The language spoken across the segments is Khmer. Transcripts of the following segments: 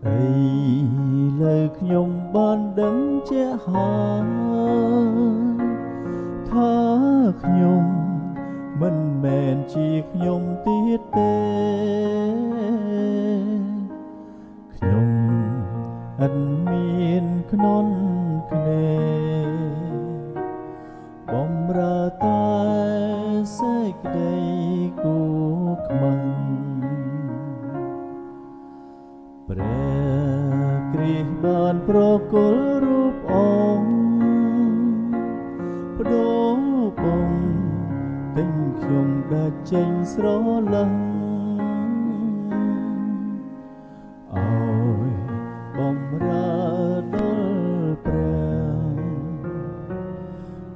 ដីលើខ្ញុំបានដឹងជាហើយថាខ្ញុំមិនមែនជាខ្ញុំទៀតទេខ្ញុំឥតមានខ្នន់ខ្នេបំរើតែសេចក្តីគួខ្មាំងព្រះគ្រីស្ទបានប្រគល់រូបអង្គបដូរបងទិញខ្ញុំដាច់ចេញស្រឡះឲ្យបំរើដល់ព្រះ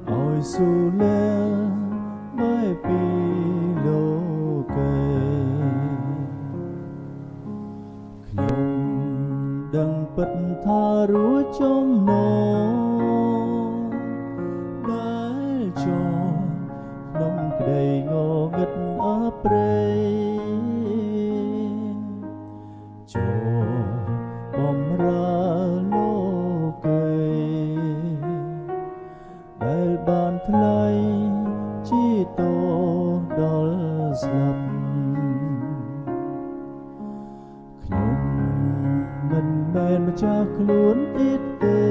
ឲ្យស៊ូលែបែបពីលោកេខ្ញុំដឹងពិតថារួចចំណងដែលចងក្នុងក្តីងងឹតអព្រៃចូលបំរើលោកេដែលបានថ្លៃជាតដល់ស្លាប់ខ្ញុំមិនមែនម្ចាស់ខ្លួនទៀតទេ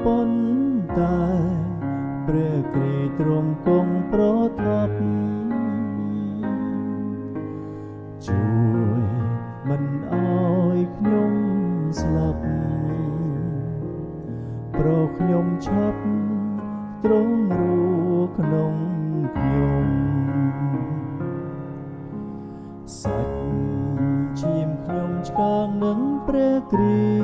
ប៉ុន្តែព្រះគ្រីស្ទទ្រង់គង់ប្រทัបជួយមិនឲ្យខ្ញុំស្លាប់ព្រោះខ្ញុំឆាប់ទ្រង់រស់ក្នុងខ្ញុំសាច់ឈាមខ្ញុំឆ្កាងនឹងព្រះគ្រី